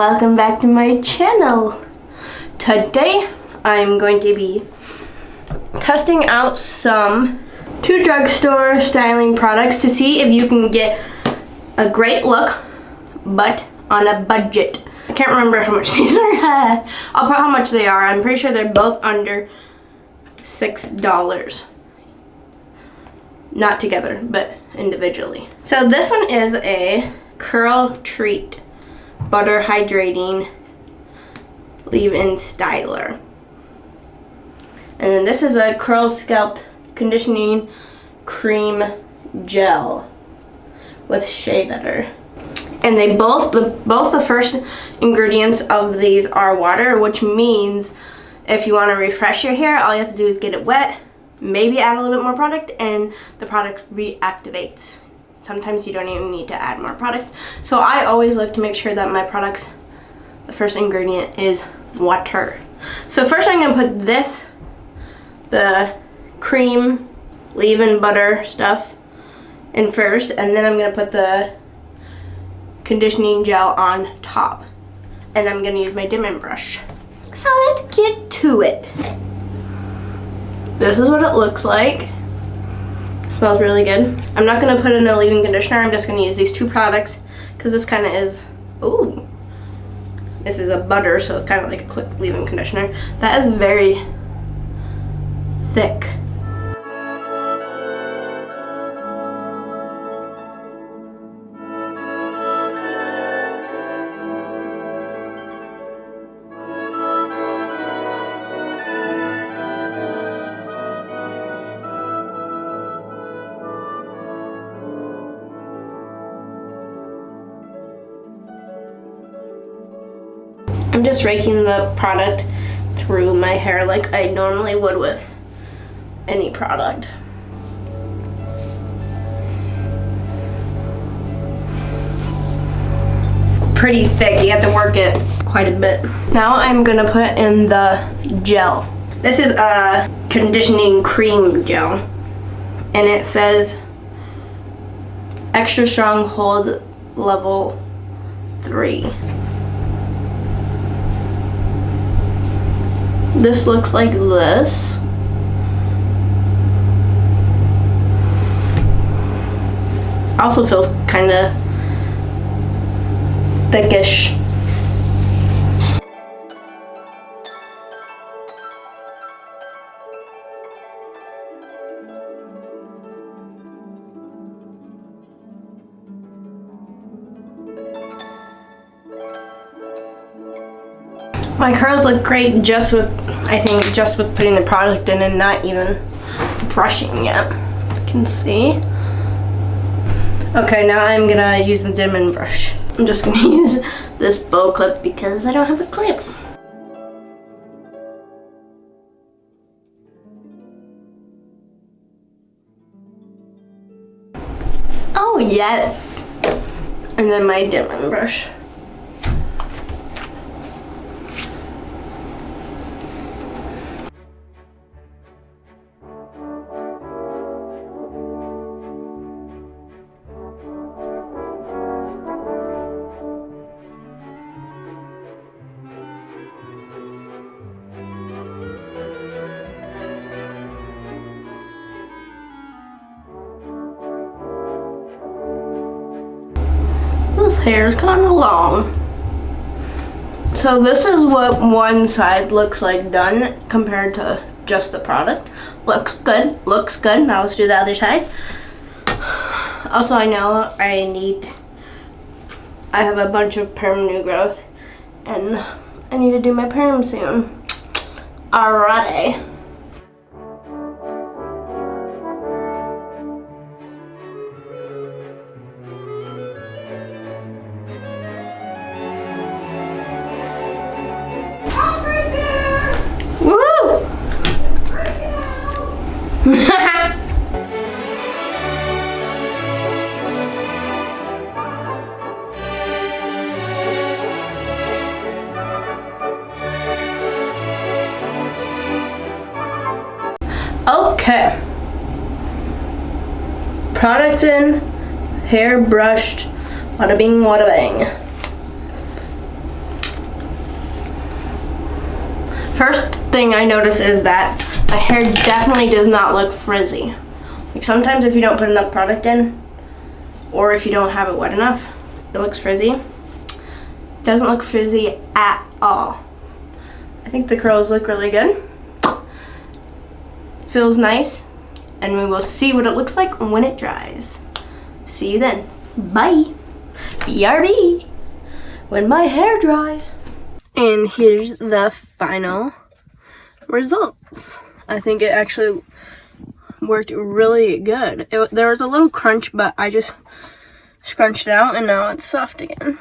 welcome back to my channel. Today I'm going to be testing out two drugstore styling products to see if you can get a great look but on a budget. I can't remember how much these are. I'll put how much they are. I'm pretty sure they're both under $6. Not together, but individually. So this one is a curl treat butter hydrating leave-in styler, and then this is a curl scalp conditioning cream gel with shea butter. And they both the first ingredients of these are water, which means if you want to refresh your hair, all you have to do is get it wet, maybe add a little bit more product, and the product reactivates. Sometimes you don't even need to add more product. So I always look to make sure that my products, the first ingredient is water. So first I'm going to put the cream leave-in butter stuff in first, and then I'm going to put the conditioning gel on top. And I'm going to use my dimming brush. So let's get to it. This is what it looks like. It smells really good. I'm not going to put in a leave-in conditioner. I'm just going to use these two products because this kind of is, ooh, this is a butter, so it's kind of like a quick leave-in conditioner. That is very thick. I'm just raking the product through my hair like I normally would with any product. Pretty thick, you have to work it quite a bit. Now I'm gonna put in the gel. This is a conditioning cream gel, and it says extra strong hold level 3. This looks like this. Also feels kind of thickish. My curls look great just with putting the product in and not even brushing yet, as you can see. Okay, now I'm gonna use the dimming brush. I'm just gonna use this bow clip because I don't have a clip. Oh yes! And then my dimming brush. This hair is kind of long. So this is what one side looks like done compared to just the product. Looks good, looks good. Now let's do the other side. Also, I know I have a bunch of perm new growth and I need to do my perm soon. Alrighty. Okay. Product in, hair brushed, bada bing, bada bang. thing I notice is that my hair definitely does not look frizzy. Like sometimes if you don't put enough product in, or if you don't have it wet enough, it looks frizzy. It doesn't look frizzy at all. I think the curls look really good. Feels nice, and we will see what it looks like when it dries. See you then. Bye. BRB. When my hair dries. And here's the final results. I think it actually worked really good. There was a little crunch, but I just scrunched it out and now it's soft again.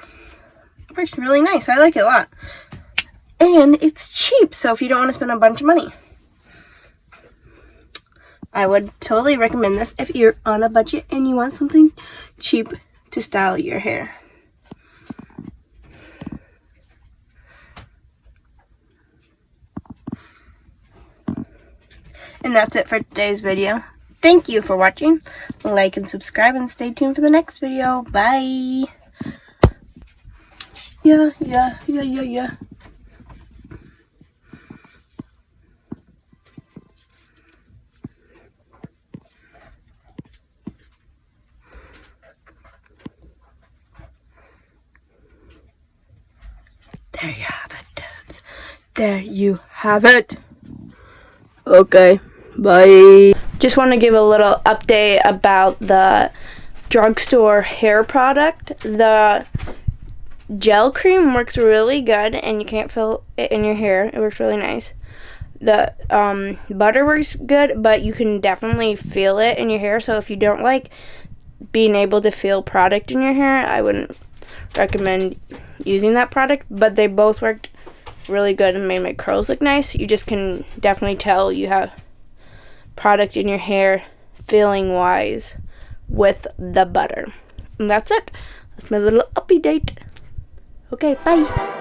It works really nice. I like it a lot. And it's cheap, so if you don't want to spend a bunch of money, I would totally recommend this if you're on a budget and you want something cheap to style your hair. And that's it for today's video. Thank you for watching. Like and subscribe and stay tuned for the next video. Bye. Yeah. There you have it, dudes. There you have it. Okay, bye. Just want to give a little update about the drugstore hair product. The gel cream works really good, and you can't feel it in your hair. It works really nice. The butter works good, but you can definitely feel it in your hair. So if you don't like being able to feel product in your hair, I wouldn't recommend using that product. But they both worked really good and made my curls look nice. You just can definitely tell you have product in your hair feeling wise with the butter. And that's it. That's my little update. Okay, bye.